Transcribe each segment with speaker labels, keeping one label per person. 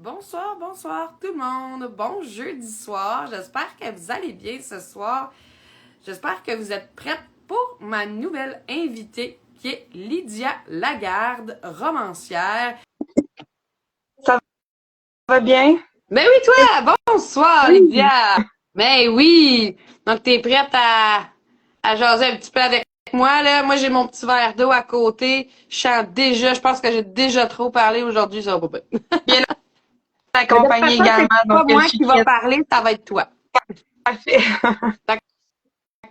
Speaker 1: Bonsoir tout le monde. Bon jeudi soir. J'espère que vous allez bien ce soir. J'espère que vous êtes prêtes pour ma nouvelle invitée qui est Lydia Lagarde, romancière.
Speaker 2: Ça va bien?
Speaker 1: Ben oui, toi! Bonsoir,
Speaker 2: Oui.
Speaker 1: Lydia! Ben oui! Donc, t'es prête à jaser un petit peu avec moi, là? Moi, j'ai mon petit verre d'eau à côté. Je pense que j'ai déjà trop parlé aujourd'hui, ça va pas bien.
Speaker 2: Bien
Speaker 1: Mais de toute
Speaker 2: accompagnée
Speaker 1: façon, c'est
Speaker 2: également, donc
Speaker 1: pas
Speaker 2: je
Speaker 1: moi
Speaker 2: suis
Speaker 1: qui va
Speaker 2: prête.
Speaker 1: parler, ça va être toi.
Speaker 2: Parfait.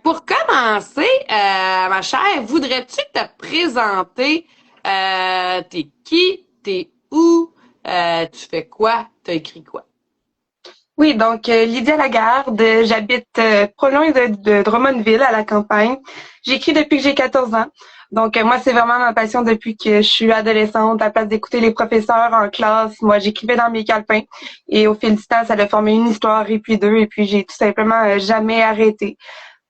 Speaker 1: Pour commencer, ma chère, voudrais-tu te présenter? T'es qui? T'es où? Tu fais quoi? T'as écrit quoi?
Speaker 2: Oui, donc Lydia Lagarde, j'habite pas loin de Drummondville, à la campagne. J'écris depuis que j'ai 14 ans. Donc moi, c'est vraiment ma passion depuis que je suis adolescente. À place d'écouter les professeurs en classe, moi, j'écrivais dans mes calepins. Et au fil du temps, ça a formé une histoire et puis deux. Et puis j'ai tout simplement jamais arrêté.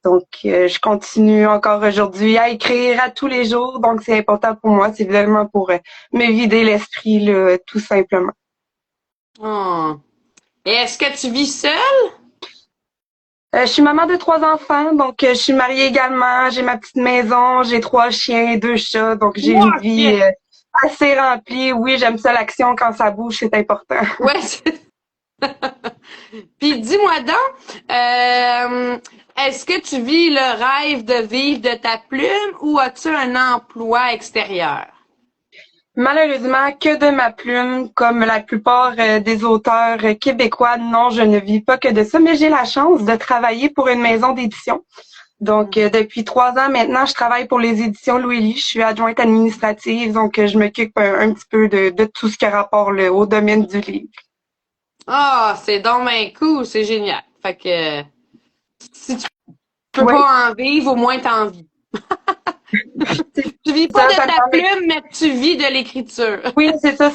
Speaker 2: Donc, je continue encore aujourd'hui à écrire à tous les jours. Donc, c'est important pour moi. C'est vraiment pour me vider l'esprit, là, tout simplement.
Speaker 1: Oh. Et est-ce que tu vis seule?
Speaker 2: Je suis maman de 3 enfants, donc je suis mariée également. J'ai ma petite maison, j'ai 3 chiens, 2 chats. Donc, j'ai une
Speaker 1: Moi,
Speaker 2: vie assez remplie. Oui, j'aime ça l'action quand ça bouge, c'est important.
Speaker 1: ouais. Puis dis-moi donc, est-ce que tu vis le rêve de vivre de ta plume ou as-tu un emploi extérieur?
Speaker 2: Malheureusement, que de ma plume, comme la plupart des auteurs québécois, non, je ne vis pas que de ça, mais j'ai la chance de travailler pour une maison d'édition. Donc, depuis 3 ans maintenant, je travaille pour les éditions Louis-Ly. Je suis adjointe administrative, donc je m'occupe un petit peu de tout ce qui a rapport au domaine du livre.
Speaker 1: Ah, c'est donc ben cool, c'est génial. Fait que si tu peux
Speaker 2: Oui,
Speaker 1: pas en vivre, au moins t'en vis.
Speaker 2: c'est
Speaker 1: Tu vis pas
Speaker 2: ça,
Speaker 1: de
Speaker 2: ça me
Speaker 1: ta
Speaker 2: permet.
Speaker 1: plume, mais tu vis de l'écriture.
Speaker 2: Oui, c'est ça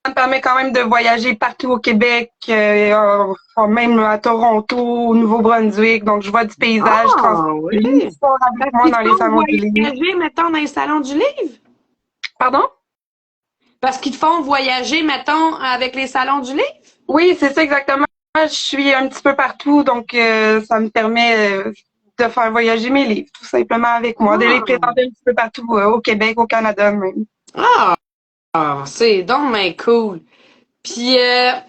Speaker 2: me permet quand même de voyager partout au Québec, même à Toronto, au Nouveau-Brunswick. Donc, je vois du paysage,
Speaker 1: Ah,
Speaker 2: transporter
Speaker 1: oui.
Speaker 2: une histoire avec
Speaker 1: Parce
Speaker 2: moi
Speaker 1: qu'ils te
Speaker 2: dans les
Speaker 1: font
Speaker 2: salons du livre.
Speaker 1: voyager, mettons, dans les salons du livre.
Speaker 2: Pardon?
Speaker 1: Parce qu'ils te font voyager, mettons, avec les salons du livre.
Speaker 2: Oui, c'est ça exactement. Je suis un petit peu partout, donc ça me permet de faire voyager mes livres, tout simplement avec moi, de les
Speaker 1: Ah,
Speaker 2: présenter un petit peu partout au Québec, au Canada même.
Speaker 1: ah, c'est donc ben cool. Puis,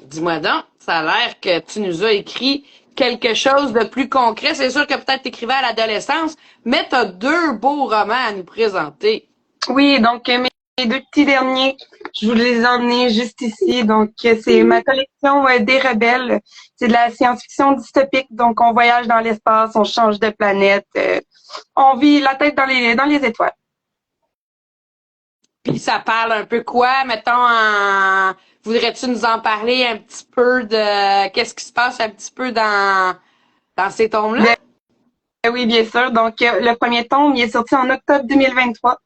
Speaker 1: dis-moi donc, ça a l'air que tu nous as écrit quelque chose de plus concret. C'est sûr que peut-être t'écrivais à l'adolescence, mais t'as deux beaux romans à nous présenter.
Speaker 2: Oui, donc mes 2 petits derniers, je vous les ai emmenés juste ici. Donc, c'est ma collection des rebelles. C'est de la science-fiction dystopique. Donc, on voyage dans l'espace, on change de planète, on vit la tête dans les étoiles.
Speaker 1: Puis ça parle un peu quoi, mettons, voudrais-tu nous en parler un petit peu de qu'est-ce qui se passe un petit peu dans ces tomes-là?
Speaker 2: Ben oui, bien sûr. Donc, le premier tome, il est sorti en octobre 2023.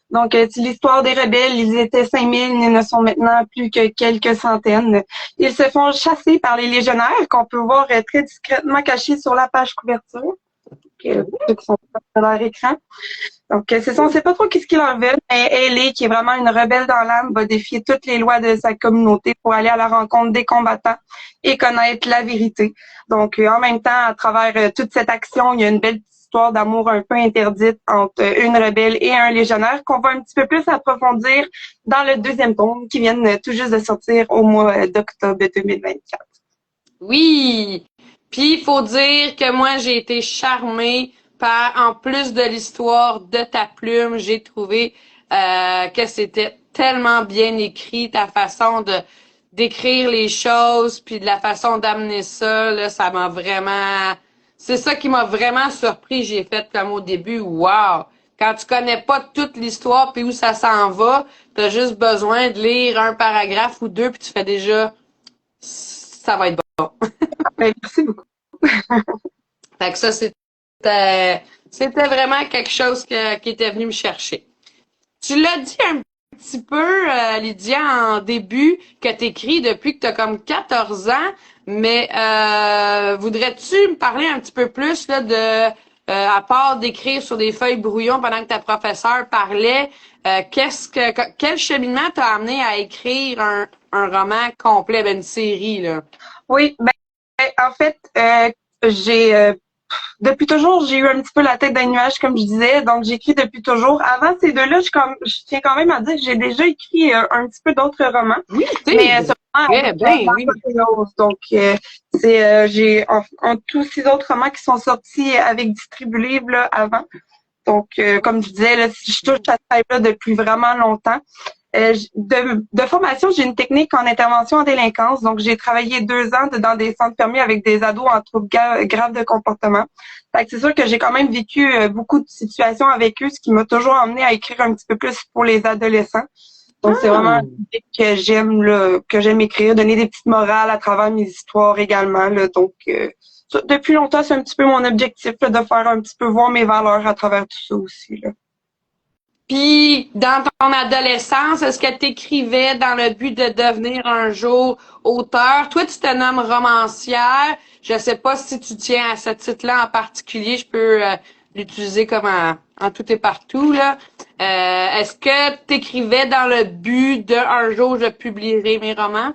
Speaker 2: Donc, c'est l'histoire des rebelles. Ils étaient 5000, ils ne sont maintenant plus que quelques centaines. Ils se font chasser par les légionnaires qu'on peut voir très discrètement cachés sur la page couverture. Ceux qui sont sur leur écran. Donc, c'est ça, on sait pas trop qu'est-ce qu'ils leur veulent, mais Ellie, qui est vraiment une rebelle dans l'âme, va défier toutes les lois de sa communauté pour aller à la rencontre des combattants et connaître la vérité. Donc, en même temps, à travers toute cette action, il y a une belle petite histoire d'amour un peu interdite entre une rebelle et un légionnaire qu'on va un petit peu plus approfondir dans le deuxième tome qui vient tout juste de sortir au mois d'octobre 2024.
Speaker 1: Oui! Puis il faut dire que moi, j'ai été charmée par, en plus de l'histoire de ta plume, j'ai trouvé que c'était tellement bien écrit, ta façon de d'écrire les choses, puis de la façon d'amener ça, là, ça m'a vraiment... C'est ça qui m'a vraiment surpris. J'ai fait comme au début, wow! Quand tu connais pas toute l'histoire puis où ça s'en va, t'as juste besoin de lire un paragraphe ou deux, puis tu fais déjà, ça va être bon.
Speaker 2: Merci beaucoup.
Speaker 1: Fait que ça, c'était vraiment quelque chose qui était venu me chercher. Tu l'as dit un petit peu, Lydia, en début, que t'écris depuis que tu as comme 14 ans, mais voudrais-tu me parler un petit peu plus là, à part d'écrire sur des feuilles brouillon pendant que ta professeure parlait, quel cheminement t'a amené à écrire un un roman complet, ben, une série, là?
Speaker 2: Oui, en fait, j'ai depuis toujours, j'ai eu un petit peu la tête d'un nuage, comme je disais, donc j'écris depuis toujours. Avant ces deux-là, je tiens quand même à dire que j'ai déjà écrit un petit peu d'autres romans,
Speaker 1: Oui,
Speaker 2: mais
Speaker 1: c'est
Speaker 2: seulement
Speaker 1: très
Speaker 2: avec
Speaker 1: bien, oui.
Speaker 2: l'apothéose. Donc, j'ai en tout 6 autres romans qui sont sortis avec Distribu Livre là, avant. Donc, comme je disais, là, je touche à ce type-là depuis vraiment longtemps. De formation, j'ai une technique en intervention en délinquance. Donc, j'ai travaillé 2 ans dans des centres fermés avec des ados en troubles graves de comportement. Fait que c'est sûr que j'ai quand même vécu beaucoup de situations avec eux, ce qui m'a toujours emmené à écrire un petit peu plus pour les adolescents. Donc, c'est vraiment
Speaker 1: Ah!
Speaker 2: un sujet que j'aime, là, que j'aime écrire, donner des petites morales à travers mes histoires également. Là. Donc, depuis longtemps, c'est un petit peu mon objectif là, de faire un petit peu voir mes valeurs à travers tout ça aussi. Là.
Speaker 1: Puis, dans ton adolescence, est-ce que tu écrivais dans le but de devenir un jour auteur? Toi, tu te nommes romancière. Je sais pas si tu tiens à ce titre-là en particulier. Je peux l'utiliser comme en tout et partout, là. Est-ce que tu écrivais dans le but de un jour je publierai mes romans?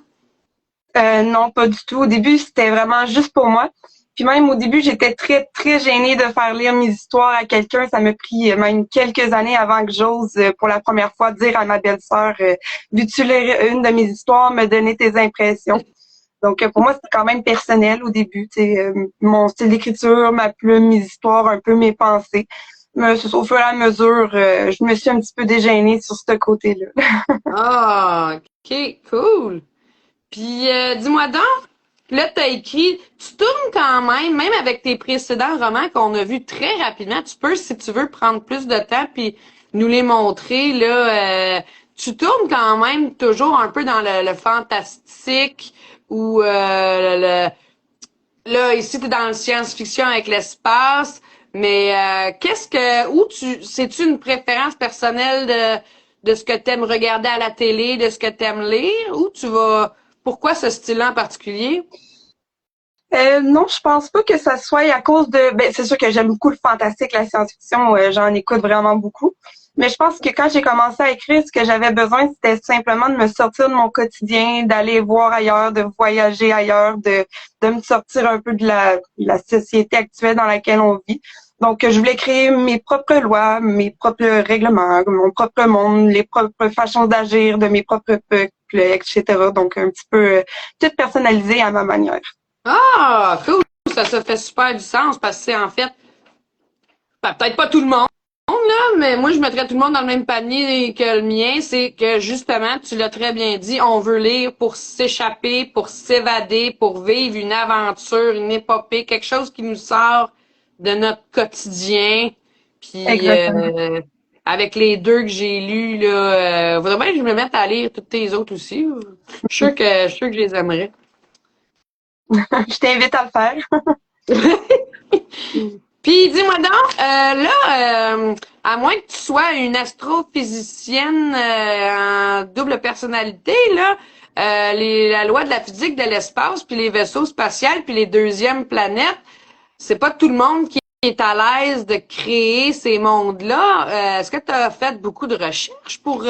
Speaker 2: Non, pas du tout. Au début, c'était vraiment juste pour moi. Puis même au début, j'étais très, très gênée de faire lire mes histoires à quelqu'un. Ça m'a pris même quelques années avant que j'ose, pour la première fois, dire à ma belle-sœur, veux-tu lire une de mes histoires, me donner tes impressions? Donc, pour moi, c'était quand même personnel au début. Tu sais, mon style d'écriture, ma plume, mes histoires, un peu mes pensées. Mais au fur et à mesure, je me suis un petit peu dégênée sur ce côté-là.
Speaker 1: Ah, ok, cool. Puis, dis-moi donc, là, t'as écrit, tu tournes quand même avec tes précédents romans qu'on a vus très rapidement, tu peux, si tu veux, prendre plus de temps puis nous les montrer, là, tu tournes quand même toujours un peu dans le fantastique ou là, ici, t'es dans le science-fiction avec l'espace, mais c'est-tu une préférence personnelle de ce que t'aimes regarder à la télé, de ce que t'aimes lire, ou pourquoi ce style-là en particulier?
Speaker 2: Non, je pense pas que ça soit à cause de. Ben, c'est sûr que j'aime beaucoup le fantastique, la science-fiction, j'en écoute vraiment beaucoup. Mais je pense que quand j'ai commencé à écrire, ce que j'avais besoin, c'était simplement de me sortir de mon quotidien, d'aller voir ailleurs, de voyager ailleurs, de me sortir un peu de la société actuelle dans laquelle on vit. Donc, je voulais créer mes propres lois, mes propres règlements, mon propre monde, les propres façons d'agir de mes propres peuples, etc. Donc, un petit peu tout personnalisé à ma manière.
Speaker 1: Ah, cool! Ça fait super du sens parce que c'est en fait, ben, peut-être pas tout le monde, là, mais moi je mettrais tout le monde dans le même panier que le mien. C'est que justement, tu l'as très bien dit, on veut lire pour s'échapper, pour s'évader, pour vivre une aventure, une épopée, quelque chose qui nous sort de notre quotidien. Puis
Speaker 2: Exactement.
Speaker 1: avec les deux que j'ai lus, là, faudrait bien que je me mette à lire toutes tes autres aussi. Je suis sûr que je les aimerais.
Speaker 2: Je t'invite à le faire.
Speaker 1: Puis dis-moi donc, à moins que tu sois une astrophysicienne en double personnalité, là, la loi de la physique de l'espace, puis les vaisseaux spatials, puis les deuxièmes planètes, c'est pas tout le monde qui est à l'aise de créer ces mondes-là. Est-ce que tu as fait beaucoup de recherches pour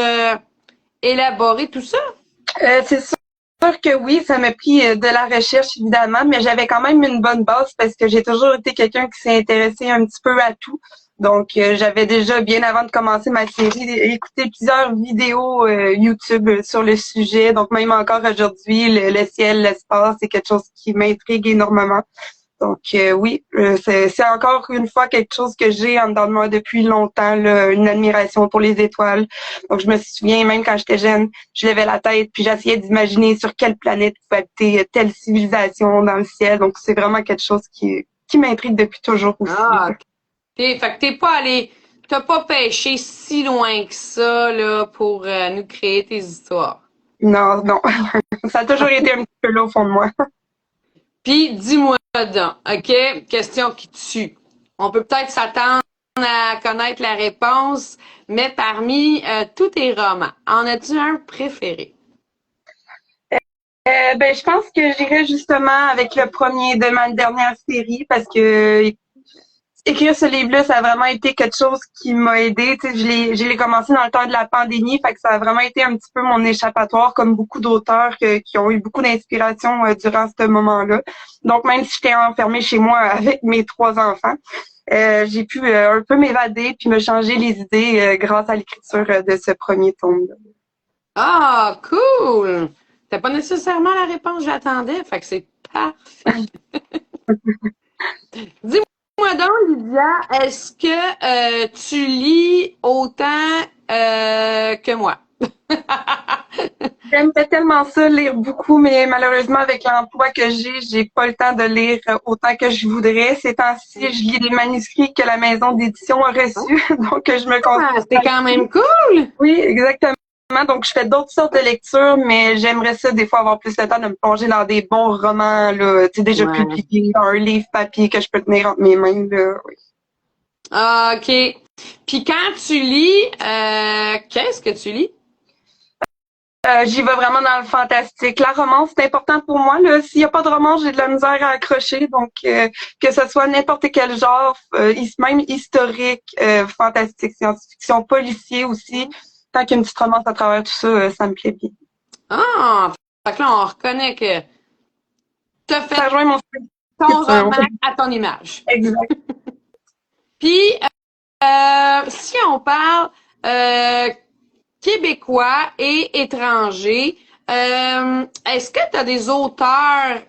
Speaker 1: élaborer tout ça?
Speaker 2: C'est sûr que oui, ça m'a pris de la recherche, évidemment, mais j'avais quand même une bonne base parce que j'ai toujours été quelqu'un qui s'est intéressé un petit peu à tout. Donc, j'avais déjà, bien avant de commencer ma série, écouté plusieurs vidéos YouTube sur le sujet. Donc, même encore aujourd'hui, le ciel, l'espace, c'est quelque chose qui m'intrigue énormément. Donc oui, c'est encore une fois quelque chose que j'ai en dedans de moi depuis longtemps, là, une admiration pour les étoiles. Donc je me souviens même quand j'étais jeune, je levais la tête puis j'essayais d'imaginer sur quelle planète pouvait habiter telle civilisation dans le ciel. Donc c'est vraiment quelque chose qui m'intrigue depuis toujours aussi.
Speaker 1: Ah, fait que t'as pas pêché si loin que ça, là, pour nous créer tes histoires.
Speaker 2: Non, non, ça a toujours été un petit peu là au fond de moi.
Speaker 1: Puis, dis-moi donc, OK? Question qui tue. On peut peut-être s'attendre à connaître la réponse, mais parmi tous tes romans, en as-tu un préféré?
Speaker 2: Ben je pense que j'irai justement avec le premier de ma dernière série parce que écrire ce livre-là, ça a vraiment été quelque chose qui m'a aidé. Tu sais, je l'ai commencé dans le temps de la pandémie, fait que ça a vraiment été un petit peu mon échappatoire, comme beaucoup d'auteurs qui ont eu beaucoup d'inspiration durant ce moment-là. Donc, même si j'étais enfermée chez moi avec mes 3 enfants, j'ai pu un peu m'évader puis me changer les idées grâce à l'écriture de ce premier tome-là.
Speaker 1: Ah, cool! T'as pas nécessairement la réponse que j'attendais, fait que c'est parfait. Dis-moi donc, Lydia, est-ce que tu lis autant que moi?
Speaker 2: J'aimerais tellement ça, lire beaucoup, mais malheureusement, avec l'emploi que j'ai pas le temps de lire autant que je voudrais. Ces temps-ci, je lis des manuscrits que la maison d'édition a reçus, donc je me
Speaker 1: Ah,
Speaker 2: concentre.
Speaker 1: c'est quand même cool!
Speaker 2: Oui, exactement. Donc, je fais d'autres sortes de lectures, mais j'aimerais ça, des fois, avoir plus le temps de me plonger dans des bons romans, là, tu sais, déjà
Speaker 1: Ouais.
Speaker 2: publiés, un livre papier que je peux tenir entre mes mains, là. Oui.
Speaker 1: Ah, OK. Puis quand tu lis, qu'est-ce que tu lis?
Speaker 2: J'y vais vraiment dans le fantastique. La romance, c'est important pour moi. Là. S'il n'y a pas de romance, j'ai de la misère à accrocher. Donc, que ce soit n'importe quel genre, même historique, fantastique, science-fiction, policier aussi, tant qu'il y a une petite romance à travers tout ça, ça me plaît bien.
Speaker 1: Ah, fait que là, on reconnaît que t'as
Speaker 2: Ça
Speaker 1: fait
Speaker 2: rejoint mon style
Speaker 1: ton
Speaker 2: d'écriture.
Speaker 1: roman à ton image.
Speaker 2: Exact.
Speaker 1: Puis, si on parle euh, québécois et étrangers, est-ce que tu as des auteurs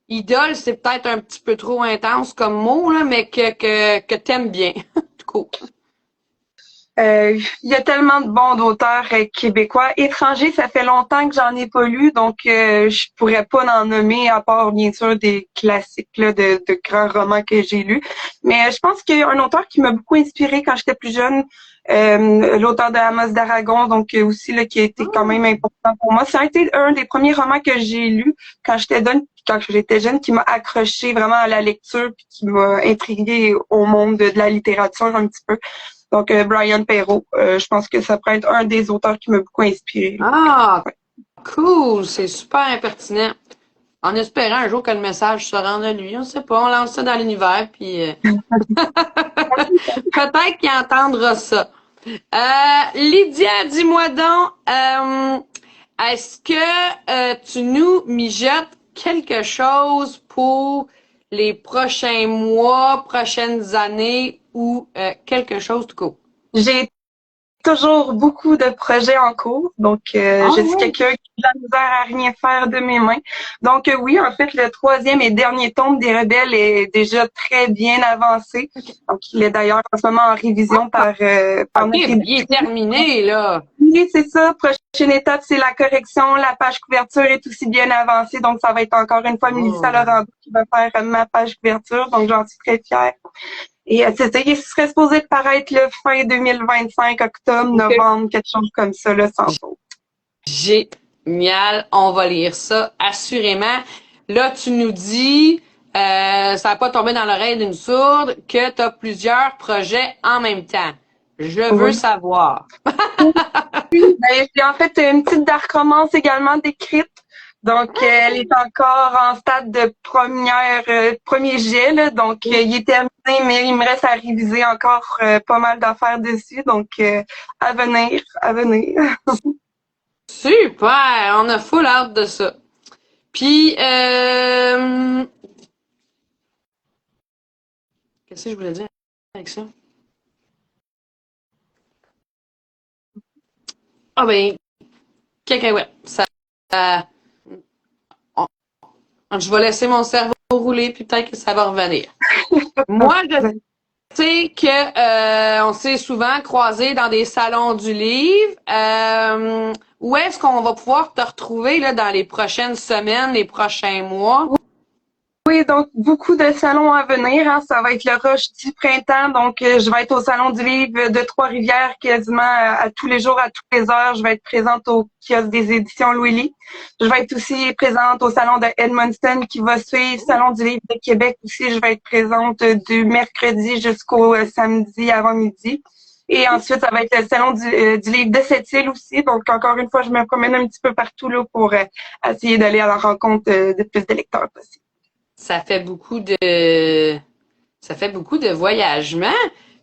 Speaker 1: idoles, c'est peut-être un petit peu trop intense comme mot, là, mais que t'aimes bien? Du coup.
Speaker 2: Il y a tellement de bons auteurs québécois. Étrangers, ça fait longtemps que j'en ai pas lu, donc je pourrais pas en nommer, à part bien sûr des classiques là, de grands romans que j'ai lus. Mais je pense qu'il y a un auteur qui m'a beaucoup inspiré quand j'étais plus jeune, l'auteur de Amos d'Aragon, donc aussi là, qui a été quand même important pour moi. Ça a été un des premiers romans que j'ai lu quand j'étais jeune, qui m'a accroché vraiment à la lecture, puis qui m'a intrigué au monde de la littérature un petit peu. Donc, Brian Perrault, je pense que ça pourrait être un des auteurs qui m'a beaucoup inspiré.
Speaker 1: Ah, cool, c'est super impertinent. En espérant un jour que le message se rende à lui, on sait pas, on lance ça dans l'univers, puis peut-être qu'il entendra ça. Lydia, dis-moi donc, est-ce que tu nous mijotes quelque chose pour les prochains mois, prochaines années ou quelque chose de court?
Speaker 2: J'ai toujours beaucoup de projets en cours. Donc,
Speaker 1: Ah
Speaker 2: je suis
Speaker 1: oui.
Speaker 2: quelqu'un qui a de la misère à rien faire de mes mains. Donc, oui, en fait, le troisième et dernier tome des Rebelles est déjà très bien avancé. Donc, il est d'ailleurs en ce moment en révision par
Speaker 1: OK,
Speaker 2: notre
Speaker 1: il est
Speaker 2: éditrice.
Speaker 1: terminé, là.
Speaker 2: Oui, c'est ça. Prochaine étape, c'est la correction. La page couverture est aussi bien avancée. Donc, ça va être encore une fois Mélissa
Speaker 1: Oh.
Speaker 2: Laurent qui va faire ma page couverture. Donc, j'en suis très fière. Et c'est ça, il serait supposé de paraître le fin 2025, octobre,
Speaker 1: OK.
Speaker 2: novembre, quelque chose comme ça, là, sans faute.
Speaker 1: Génial, on va lire ça assurément. Là, tu nous dis, ça n'a pas tombé dans l'oreille d'une sourde, que tu as plusieurs projets en même temps. Je veux
Speaker 2: Oui.
Speaker 1: savoir.
Speaker 2: Ben, j'ai en fait une petite dark romance également décrite. Donc, elle est encore en stade de premier jet, là. Donc, il est terminé, mais il me reste à réviser encore pas mal d'affaires dessus. Donc, à venir, à venir.
Speaker 1: Super, on a full hâte de ça. Puis, qu'est-ce que je voulais dire avec ça? Ah ben, cacahuète. On- je vais laisser mon cerveau rouler, puis peut-être que ça va revenir. Moi, je sais que on s'est souvent croisés dans des salons du livre. Où est-ce qu'on va pouvoir te retrouver là dans les prochaines semaines, les prochains mois?
Speaker 2: Oui, donc beaucoup de salons à venir. Hein. Ça va être le rush du printemps. Donc, je vais être au Salon du livre de Trois-Rivières quasiment à tous les jours, à toutes les heures. Je vais être présente au kiosque des éditions Louis-Ly. Je vais être aussi présente au Salon de Edmundston qui va suivre. Salon du livre de Québec aussi. Je vais être présente du mercredi jusqu'au samedi avant midi. Et ensuite, ça va être le Salon du livre de Sept-Îles aussi. Donc, encore une fois, je me promène un petit peu partout là pour essayer d'aller à la rencontre de plus de lecteurs possible.
Speaker 1: Ça fait beaucoup de Ça fait beaucoup de voyagements.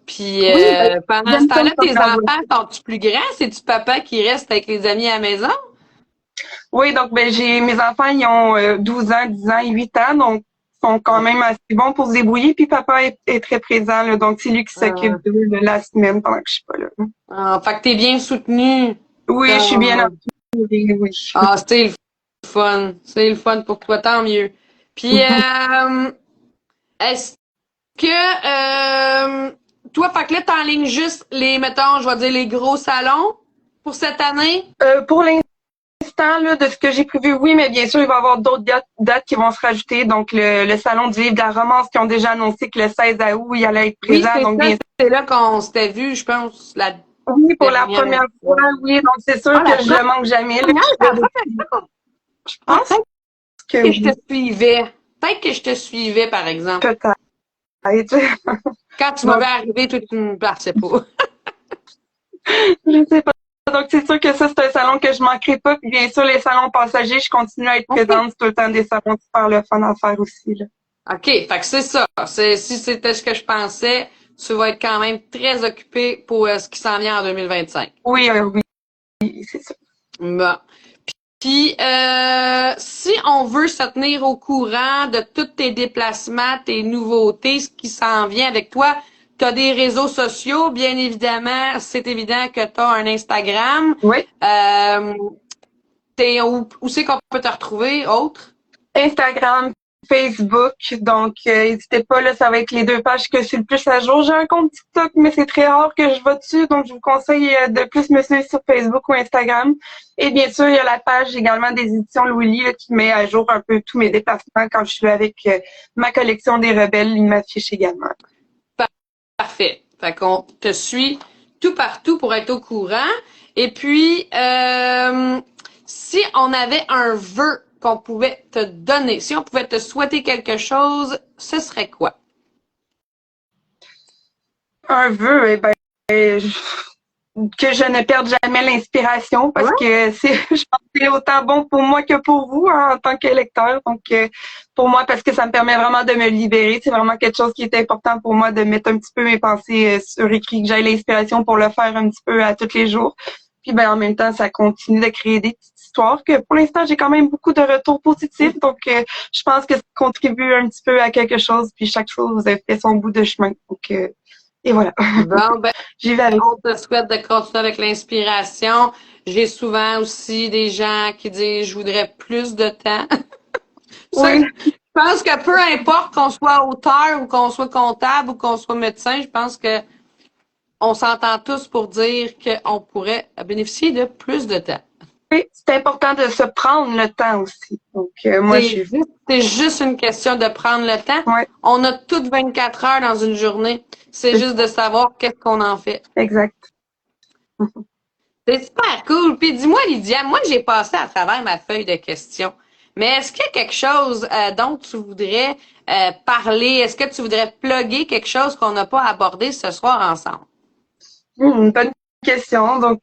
Speaker 1: Puis
Speaker 2: Oui, ben,
Speaker 1: pendant ce
Speaker 2: j'aime ça me
Speaker 1: temps-là, tes
Speaker 2: sortir en voiture.
Speaker 1: enfants sont-tu plus grands? C'est-tu papa qui reste avec les amis à la maison?
Speaker 2: Oui, donc ben j'ai mes enfants, ils ont 12 ans, 10 ans et 8 ans, donc ils sont quand même assez bons pour se débrouiller. Puis papa est très présent, là, donc c'est lui qui s'occupe
Speaker 1: Ah,
Speaker 2: d'eux là, la semaine pendant que je suis pas là.
Speaker 1: fait que t'es bien soutenu.
Speaker 2: Oui, je suis bien
Speaker 1: Dans...
Speaker 2: entourée, oui.
Speaker 1: Ah, c'est le fun. C'est le fun pour toi, tant mieux. Puis, est-ce que, toi, fait que là, t'enlignes juste les, mettons, je vais dire les gros salons pour cette année?
Speaker 2: Pour l'instant, là, de ce que j'ai prévu, oui, mais bien sûr, il va y avoir d'autres dates qui vont se rajouter. Donc, le Salon du livre de la romance qui ont déjà annoncé que le 16 août, il allait être
Speaker 1: Oui,
Speaker 2: présent.
Speaker 1: c'est
Speaker 2: Donc,
Speaker 1: ça.
Speaker 2: bien
Speaker 1: C'est là qu'on s'était vu, je pense, la
Speaker 2: oui, pour la
Speaker 1: dernière
Speaker 2: première fois,
Speaker 1: fois.
Speaker 2: oui. Donc, c'est sûr
Speaker 1: Ah,
Speaker 2: que
Speaker 1: la
Speaker 2: je le manque jamais. Là,
Speaker 1: première,
Speaker 2: je
Speaker 1: la
Speaker 2: vais
Speaker 1: première fois.
Speaker 2: je
Speaker 1: Ah,
Speaker 2: pense
Speaker 1: peut-être
Speaker 2: que
Speaker 1: que je
Speaker 2: oui,
Speaker 1: te suivais. Peut-être que je te suivais, par exemple.
Speaker 2: peut-être.
Speaker 1: Quand tu m'avais
Speaker 2: Donc,
Speaker 1: arrivé, toi, tu ne me plaçais pas.
Speaker 2: je sais pas. Donc, c'est sûr que ça, c'est un salon que je manquerai pas. Puis, bien sûr, les salons passagers, je continue à être
Speaker 1: OK.
Speaker 2: présente. C'est tout le temps des salons super le fun à faire aussi, là.
Speaker 1: OK. Fait que c'est ça. Si c'était ce que je pensais, tu vas être quand même très occupé pour ce qui s'en vient en 2025.
Speaker 2: Oui, oui, c'est ça.
Speaker 1: Bon. Puis, si on veut se tenir au courant de tous tes déplacements, tes nouveautés, ce qui s'en vient avec toi, tu as des réseaux sociaux, bien évidemment. C'est évident que tu as un Instagram.
Speaker 2: Oui.
Speaker 1: Euh, où c'est qu'on peut te retrouver, autre?
Speaker 2: Instagram, Facebook. Donc, n'hésitez pas, là, ça va être les deux pages que je suis le plus à jour. J'ai un compte TikTok, mais c'est très rare que je vais dessus. Donc, je vous conseille de plus me suivre sur Facebook ou Instagram. Et bien sûr, il y a la page également des éditions Louis là, qui met à jour un peu tous mes déplacements quand je suis là avec ma collection des rebelles. Il m'affiche également.
Speaker 1: Parfait. Fait qu'on te suit tout partout pour être au courant. Et puis, si on avait un vœu qu'on pouvait te donner, si on pouvait te souhaiter quelque chose, ce serait quoi?
Speaker 2: Un vœu, eh ben, que je ne perde jamais l'inspiration parce
Speaker 1: Ouais.
Speaker 2: que c'est, je pense que c'est autant bon pour moi que pour vous hein, en tant que lecteur. Donc, pour moi, parce que ça me permet vraiment de me libérer. C'est vraiment quelque chose qui est important pour moi de mettre un petit peu mes pensées sur écrit, que j'ai l'inspiration pour le faire un petit peu à tous les jours. Puis, ben, en même temps, ça continue de créer des petites histoires que pour l'instant, j'ai quand même beaucoup de retours positifs. Donc, je pense que ça contribue un petit peu à quelque chose. Puis, chaque chose fait son bout de chemin. Donc, et voilà.
Speaker 1: Bon, ben,
Speaker 2: J'y vais avec.
Speaker 1: on te souhaite de continuer avec l'inspiration. J'ai souvent aussi des gens qui disent, je voudrais plus de temps. Ça,
Speaker 2: Oui.
Speaker 1: je pense que peu importe qu'on soit auteur ou qu'on soit comptable ou qu'on soit médecin, je pense que on s'entend tous pour dire qu'on pourrait bénéficier de plus de temps.
Speaker 2: Oui, c'est important de se prendre le temps aussi. Donc, moi, je
Speaker 1: C'est
Speaker 2: suis...
Speaker 1: juste, c'est juste une question de prendre le temps.
Speaker 2: Ouais,
Speaker 1: On a toutes 24 heures dans une journée. C'est
Speaker 2: c'est
Speaker 1: juste de savoir qu'est-ce qu'on en fait.
Speaker 2: exact.
Speaker 1: C'est super cool. Puis dis-moi, Lydia, moi j'ai passé à travers ma feuille de questions. Mais est-ce qu'il y a quelque chose dont tu voudrais parler? Est-ce que tu voudrais plugger quelque chose qu'on n'a pas abordé ce soir ensemble?
Speaker 2: Bonne question. Donc,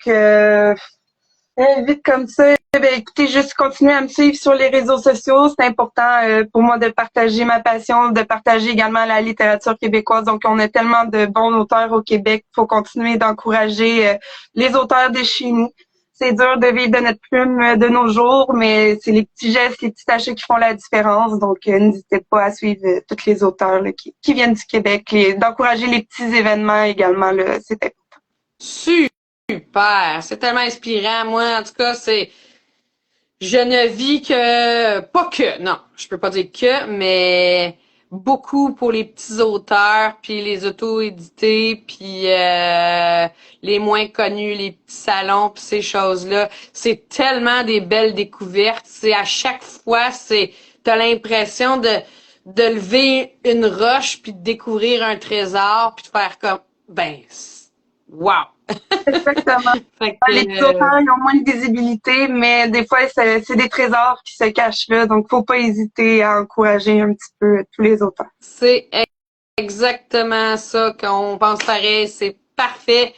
Speaker 2: vite comme ça, ben, écoutez, juste continuer à me suivre sur les réseaux sociaux. C'est important pour moi de partager ma passion, de partager également la littérature québécoise. Donc, on a tellement de bons auteurs au Québec. Il faut continuer d'encourager les auteurs de chez nous. C'est dur de vivre de notre plume de nos jours, mais c'est les petits gestes, les petits tâches qui font la différence. Donc, n'hésitez pas à suivre tous les auteurs là, qui viennent du Québec, d'encourager les petits événements également. Là, c'est important.
Speaker 1: Super, c'est tellement inspirant. Moi, en tout cas, je ne vis que, pas que, non, je peux pas dire que, mais beaucoup pour les petits auteurs, puis les auto-édités, puis les moins connus, les petits salons, puis ces choses-là. C'est tellement des belles découvertes. C'est à chaque fois, t'as l'impression de lever une roche, puis de découvrir un trésor, puis de faire comme, ben, wow!
Speaker 2: Exactement.
Speaker 1: Fait
Speaker 2: Les petits auteurs, ils ont moins de visibilité, mais des fois, c'est des trésors qui se cachent là. Donc, faut pas hésiter à encourager un petit peu tous les auteurs.
Speaker 1: c'est exactement ça qu'on pense pareil, c'est parfait.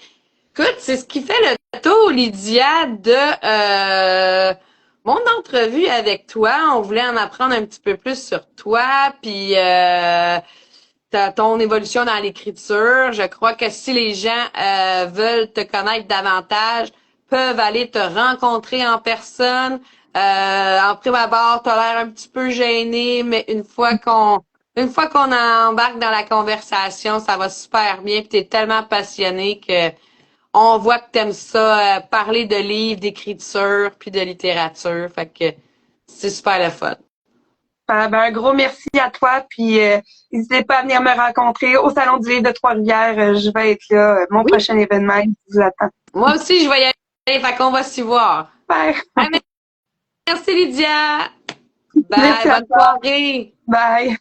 Speaker 1: Écoute, c'est ce qui fait le tour, Lydia, de mon entrevue avec toi. On voulait en apprendre un petit peu plus sur toi, puis ton évolution dans l'écriture. Je crois que si les gens veulent te connaître davantage, peuvent aller te rencontrer en personne. En prime abord, t'as l'air un petit peu gêné, mais une fois qu'on embarque dans la conversation, ça va super bien. Puis t'es tellement passionné que on voit que t'aimes ça, parler de livres, d'écriture, puis de littérature. Fait que c'est super le fun.
Speaker 2: Un gros merci à toi, puis n'hésitez pas à venir me rencontrer au Salon du Livre de Trois-Rivières. Je vais être là. Mon
Speaker 1: Oui.
Speaker 2: prochain événement, il vous attend.
Speaker 1: Moi aussi, je vais y aller. Fait qu'on va s'y voir.
Speaker 2: Bye.
Speaker 1: Ah, merci Lydia. Bye,
Speaker 2: Merci à
Speaker 1: bonne
Speaker 2: toi.
Speaker 1: soirée.
Speaker 2: Bye.